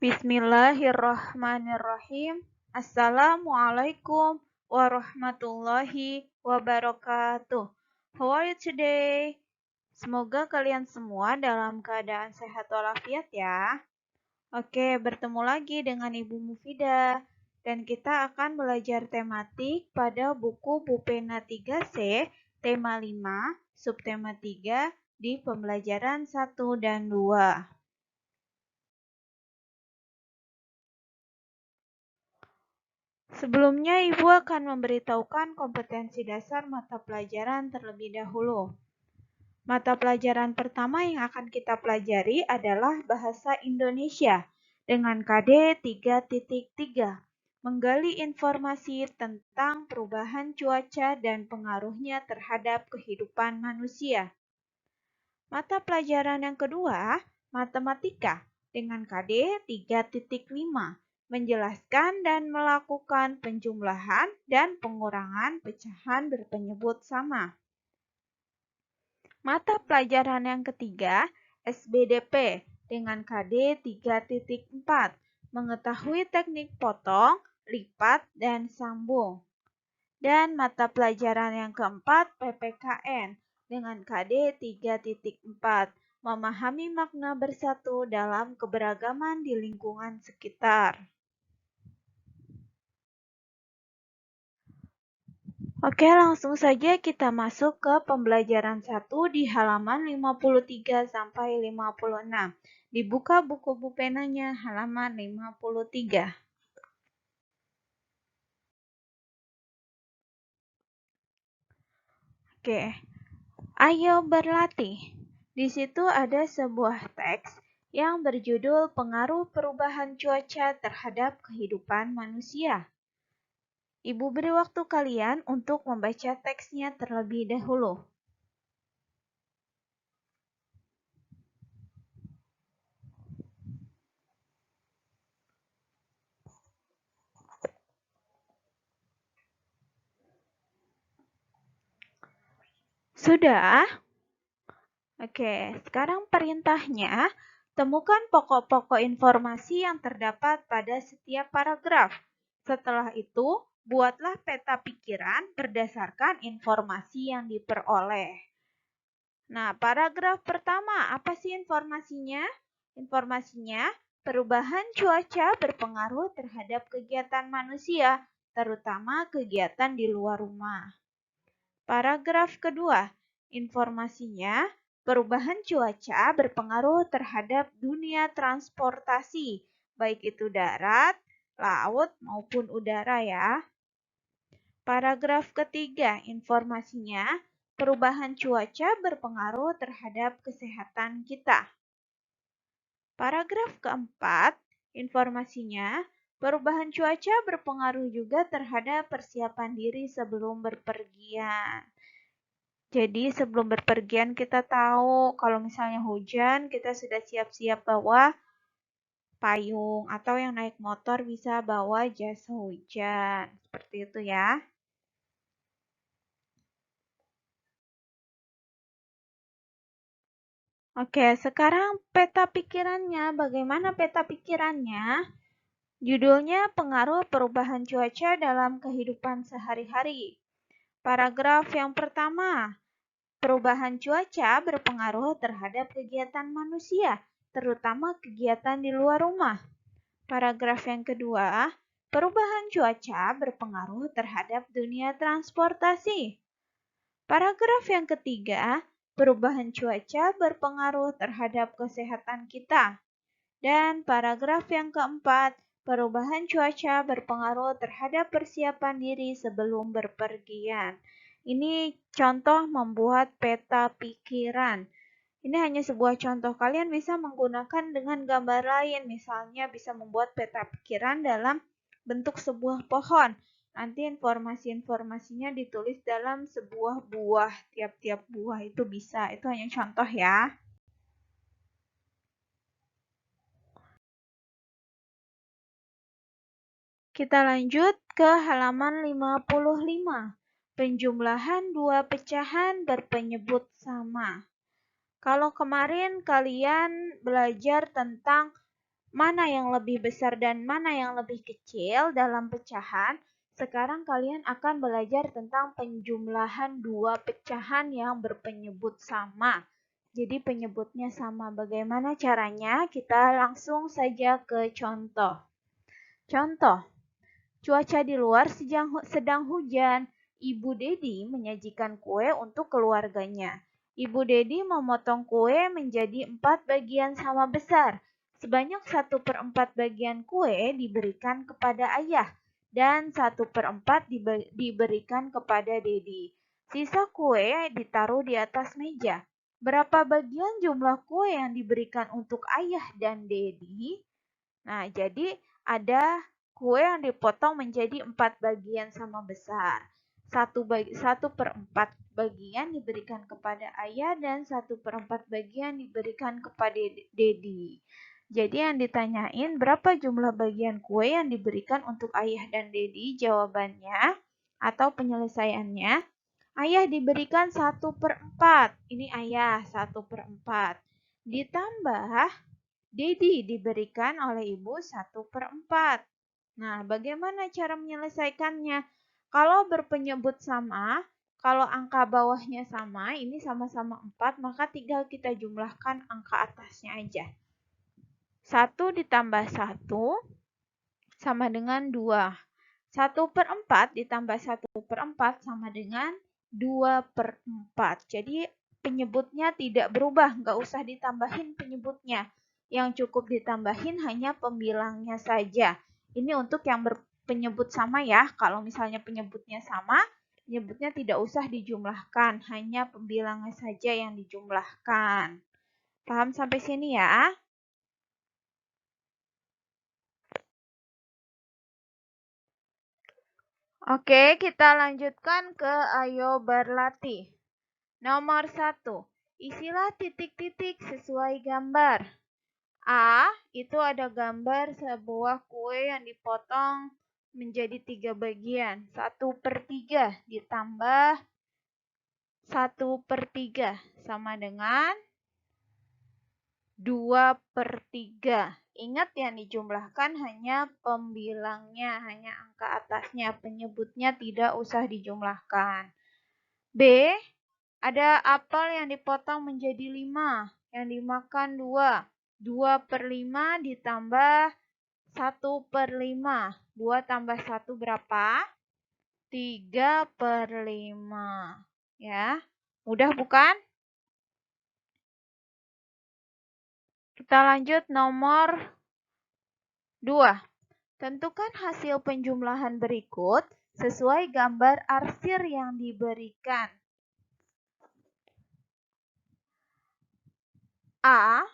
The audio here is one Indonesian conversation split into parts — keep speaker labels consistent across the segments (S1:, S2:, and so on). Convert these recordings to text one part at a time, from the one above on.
S1: Bismillahirrahmanirrahim. Assalamualaikum warahmatullahi wabarakatuh. How are you today? Semoga kalian semua dalam keadaan sehat walafiat ya. Oke, bertemu lagi dengan Ibu Mufidah. Dan kita akan belajar tematik pada buku Bupena 3C, tema 5, subtema 3 di pembelajaran 1 dan 2. Sebelumnya, Ibu akan memberitahukan kompetensi dasar mata pelajaran terlebih dahulu. Mata pelajaran pertama yang akan kita pelajari adalah Bahasa Indonesia dengan KD 3.3, menggali informasi tentang perubahan cuaca dan pengaruhnya terhadap kehidupan manusia. Mata pelajaran yang kedua, Matematika dengan KD 3.5, menjelaskan dan melakukan penjumlahan dan pengurangan pecahan berpenyebut sama. Mata pelajaran yang ketiga, SBDP dengan KD 3.4, mengetahui teknik potong, lipat, dan sambung. Dan mata pelajaran yang keempat, PPKN dengan KD 3.4, memahami makna bersatu dalam keberagaman di lingkungan sekitar. Oke, langsung saja kita masuk ke pembelajaran 1 di halaman 53 sampai 56. Dibuka buku bupenanya halaman 53. Oke, ayo berlatih. Di situ ada sebuah teks yang berjudul Pengaruh Perubahan Cuaca Terhadap Kehidupan Manusia. Ibu beri waktu kalian untuk membaca teksnya terlebih dahulu. Sudah? Oke, sekarang perintahnya, temukan pokok-pokok informasi yang terdapat pada setiap paragraf. Setelah itu, buatlah peta pikiran berdasarkan informasi yang diperoleh. Nah, paragraf pertama, apa sih informasinya? Informasinya, perubahan cuaca berpengaruh terhadap kegiatan manusia, terutama kegiatan di luar rumah. Paragraf kedua, informasinya, perubahan cuaca berpengaruh terhadap dunia transportasi, baik itu darat, laut, maupun udara ya. Paragraf ketiga, informasinya, perubahan cuaca berpengaruh terhadap kesehatan kita. Paragraf keempat, informasinya, perubahan cuaca berpengaruh juga terhadap persiapan diri sebelum berpergian. Jadi sebelum berpergian kita tahu kalau misalnya hujan, kita sudah siap-siap bawa payung, atau yang naik motor bisa bawa jas hujan. Seperti itu ya. Oke, sekarang peta pikirannya. Bagaimana peta pikirannya? Judulnya Pengaruh Perubahan Cuaca dalam Kehidupan Sehari-hari. Paragraf yang pertama, perubahan cuaca berpengaruh terhadap kegiatan manusia, terutama kegiatan di luar rumah. Paragraf yang kedua, perubahan cuaca berpengaruh terhadap dunia transportasi. Paragraf yang ketiga, perubahan cuaca berpengaruh terhadap kesehatan kita. Dan paragraf yang keempat, perubahan cuaca berpengaruh terhadap persiapan diri sebelum berpergian. Ini contoh membuat peta pikiran. Ini hanya sebuah contoh. Kalian bisa menggunakan dengan gambar lain. Misalnya bisa membuat peta pikiran dalam bentuk sebuah pohon. Nanti informasi-informasinya ditulis dalam sebuah buah. Tiap-tiap buah itu bisa. Itu hanya contoh ya. Kita lanjut ke halaman 55. Penjumlahan dua pecahan berpenyebut sama. Kalau kemarin kalian belajar tentang mana yang lebih besar dan mana yang lebih kecil dalam pecahan, sekarang kalian akan belajar tentang penjumlahan dua pecahan yang berpenyebut sama. Jadi penyebutnya sama. Bagaimana caranya? Kita langsung saja ke contoh. Contoh, cuaca di luar sedang hujan. Ibu Dedi menyajikan kue untuk keluarganya. Ibu Dedi memotong kue menjadi 4 bagian sama besar. Sebanyak 1/4 bagian kue diberikan kepada ayah dan 1/4 diberikan kepada Dedi. Sisa kue ditaruh di atas meja. Berapa bagian jumlah kue yang diberikan untuk ayah dan Dedi? Nah, jadi ada kue yang dipotong menjadi 4 bagian sama besar. 1/4 bagian diberikan kepada ayah dan 1/4 bagian diberikan kepada Dedi. Jadi yang ditanyain berapa jumlah bagian kue yang diberikan untuk ayah dan Dedi? Jawabannya atau penyelesaiannya, ayah diberikan 1/4. Ini ayah 1/4. Ditambah Dedi diberikan oleh ibu 1/4. Nah, bagaimana cara menyelesaikannya? Kalau berpenyebut sama, kalau angka bawahnya sama, ini sama-sama 4, maka tinggal kita jumlahkan angka atasnya aja. 1 ditambah 1 sama dengan 2. 1/4 ditambah 1/4 sama dengan 2/4. Jadi penyebutnya tidak berubah, nggak usah ditambahin penyebutnya. Yang cukup ditambahin hanya pembilangnya saja. Ini untuk yang berpenyebut sama ya. Kalau misalnya penyebutnya sama, penyebutnya tidak usah dijumlahkan, hanya pembilangnya saja yang dijumlahkan. Paham sampai sini ya? Oke, kita lanjutkan ke ayo berlatih. Nomor 1. Isilah titik-titik sesuai gambar. A, itu ada gambar sebuah kue yang dipotong menjadi 3 bagian. 1/3 ditambah 1/3 sama dengan 2/3. Ingat yang dijumlahkan hanya pembilangnya, hanya angka atasnya. Penyebutnya tidak usah dijumlahkan. B, ada apel yang dipotong menjadi 5, yang dimakan 2. 2/5 ditambah 1/5. 2 tambah 1 berapa? 3/5. Ya, mudah bukan? Kita lanjut nomor 2. Tentukan hasil penjumlahan berikut sesuai gambar arsir yang diberikan. A,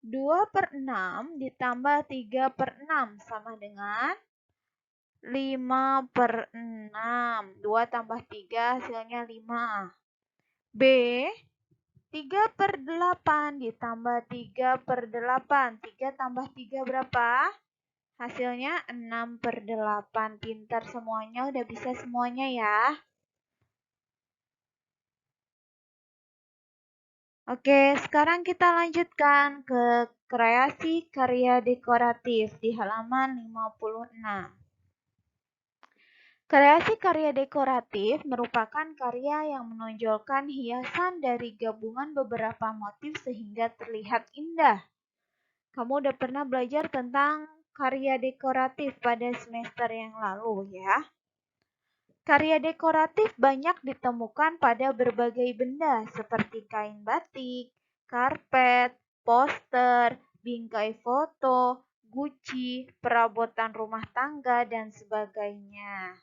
S1: 2/6 ditambah 3/6 sama dengan 5/6. 2 tambah 3 hasilnya 5. B, 3/8 ditambah 3/8. 3 tambah 3 berapa? Hasilnya 6/8. Pintar semuanya, udah bisa semuanya ya. Oke, sekarang kita lanjutkan ke kreasi karya dekoratif di halaman 56. Kreasi karya dekoratif merupakan karya yang menonjolkan hiasan dari gabungan beberapa motif sehingga terlihat indah. Kamu udah pernah belajar tentang karya dekoratif pada semester yang lalu ya. Karya dekoratif banyak ditemukan pada berbagai benda seperti kain batik, karpet, poster, bingkai foto, guci, perabotan rumah tangga, dan sebagainya.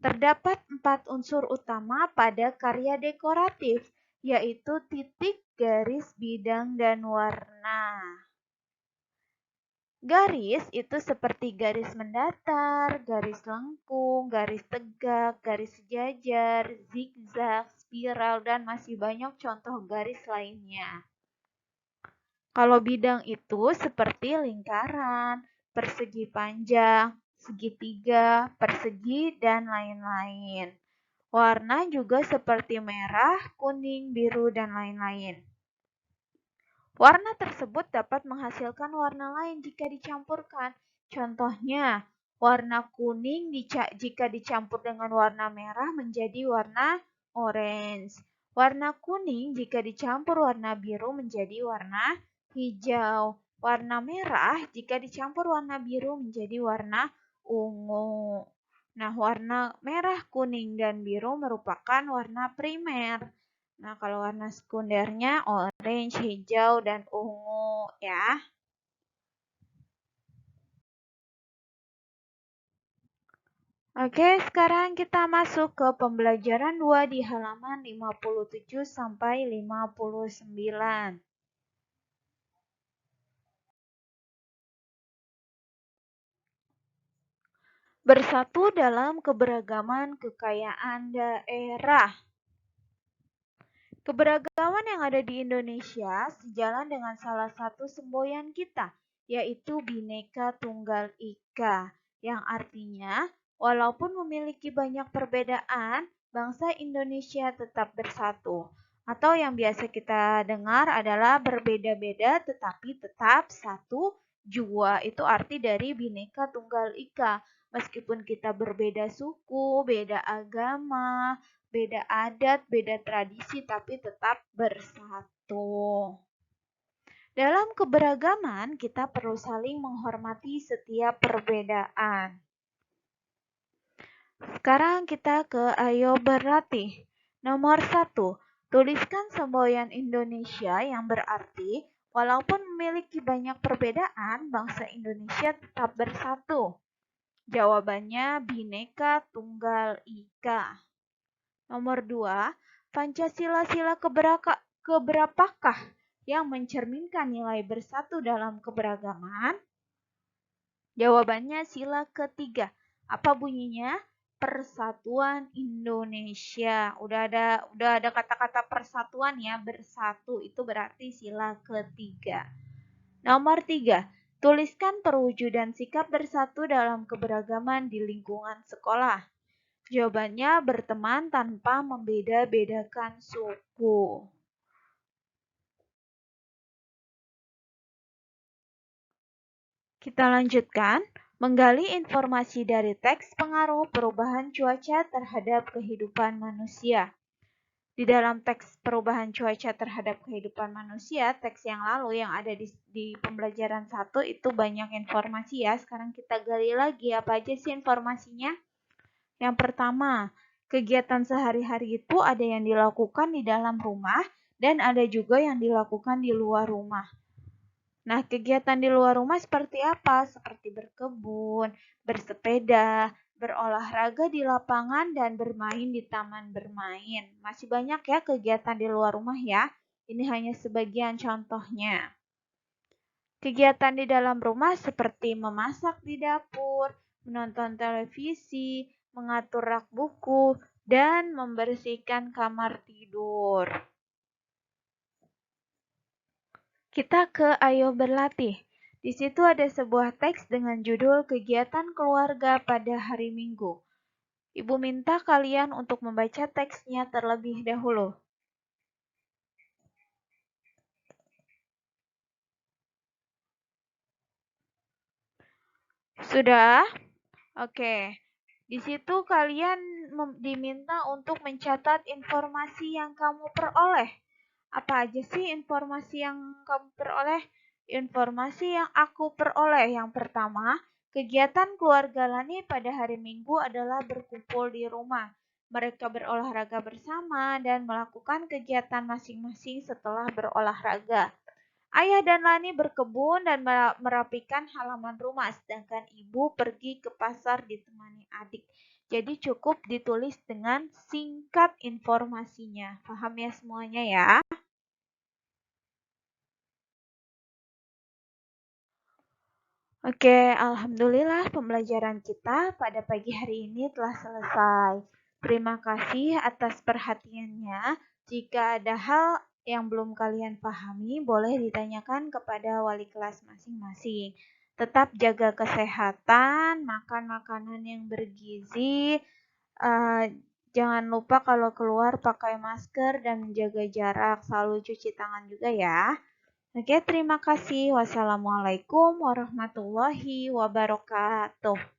S1: Terdapat 4 unsur utama pada karya dekoratif, yaitu titik, garis, bidang, dan warna. Garis itu seperti garis mendatar, garis lengkung, garis tegak, garis sejajar, zigzag, spiral, dan masih banyak contoh garis lainnya. Kalau bidang itu seperti lingkaran, persegi panjang, segitiga, persegi, dan lain-lain. Warna juga seperti merah, kuning, biru, dan lain-lain. Warna tersebut dapat menghasilkan warna lain jika dicampurkan. Contohnya, warna kuning jika dicampur dengan warna merah menjadi warna orange. Warna kuning jika dicampur warna biru menjadi warna hijau. Warna merah jika dicampur warna biru menjadi warna ungu. Nah, warna merah, kuning, dan biru merupakan warna primer. Nah, kalau warna sekundernya orange, hijau, dan ungu ya. Oke, sekarang kita masuk ke pembelajaran 2 di halaman 57 sampai 59. Bersatu dalam keberagaman kekayaan daerah. Keberagaman yang ada di Indonesia sejalan dengan salah satu semboyan kita, yaitu Bhinneka Tunggal Ika, yang artinya walaupun memiliki banyak perbedaan, bangsa Indonesia tetap bersatu. Atau yang biasa kita dengar adalah berbeda-beda tetapi tetap satu jua. Itu arti dari Bhinneka Tunggal Ika. Meskipun kita berbeda suku, beda agama, beda adat, beda tradisi, tapi tetap bersatu. Dalam keberagaman, kita perlu saling menghormati setiap perbedaan. Sekarang kita ke Ayo Berlatih. Nomor 1. Tuliskan semboyan Indonesia yang berarti walaupun memiliki banyak perbedaan, bangsa Indonesia tetap bersatu. Jawabannya Bhinneka Tunggal Ika. Nomor 2, Pancasila sila keberapakah yang mencerminkan nilai bersatu dalam keberagaman? Jawabannya sila ketiga. Apa bunyinya? Persatuan Indonesia. Udah ada kata-kata persatuan ya, bersatu itu berarti sila ketiga. Nomor 3, tuliskan perwujudan sikap bersatu dalam keberagaman di lingkungan sekolah. Jawabannya berteman tanpa membeda-bedakan suku. Kita lanjutkan. Menggali informasi dari teks pengaruh perubahan cuaca terhadap kehidupan manusia. Di dalam teks perubahan cuaca terhadap kehidupan manusia, teks yang lalu yang ada di pembelajaran 1 itu banyak informasi ya. Sekarang kita gali lagi apa aja sih informasinya. Yang pertama, kegiatan sehari-hari itu ada yang dilakukan di dalam rumah dan ada juga yang dilakukan di luar rumah. Nah, kegiatan di luar rumah seperti apa? Seperti berkebun, bersepeda, berolahraga di lapangan, dan bermain di taman bermain. Masih banyak ya kegiatan di luar rumah ya. Ini hanya sebagian contohnya. Kegiatan di dalam rumah seperti memasak di dapur, menonton televisi, mengatur rak buku, dan membersihkan kamar tidur. Kita ke Ayo Berlatih. Di situ ada sebuah teks dengan judul Kegiatan Keluarga pada Hari Minggu. Ibu minta kalian untuk membaca teksnya terlebih dahulu. Sudah? Oke. Di situ kalian diminta untuk mencatat informasi yang kamu peroleh. Apa aja sih informasi yang kamu peroleh? Informasi yang aku peroleh. Yang pertama, kegiatan keluarga Lani pada hari Minggu adalah berkumpul di rumah. Mereka berolahraga bersama dan melakukan kegiatan masing-masing setelah berolahraga. Ayah dan Lani berkebun dan merapikan halaman rumah, sedangkan ibu pergi ke pasar ditemani adik. Jadi cukup ditulis dengan singkat informasinya. Paham ya semuanya ya? Oke, alhamdulillah pembelajaran kita pada pagi hari ini telah selesai. Terima kasih atas perhatiannya. Jika ada hal yang belum kalian pahami, boleh ditanyakan kepada wali kelas masing-masing. Tetap jaga kesehatan, makan makanan yang bergizi, jangan lupa kalau keluar pakai masker dan menjaga jarak, selalu cuci tangan juga ya. Oke, terima kasih. Wassalamualaikum warahmatullahi wabarakatuh.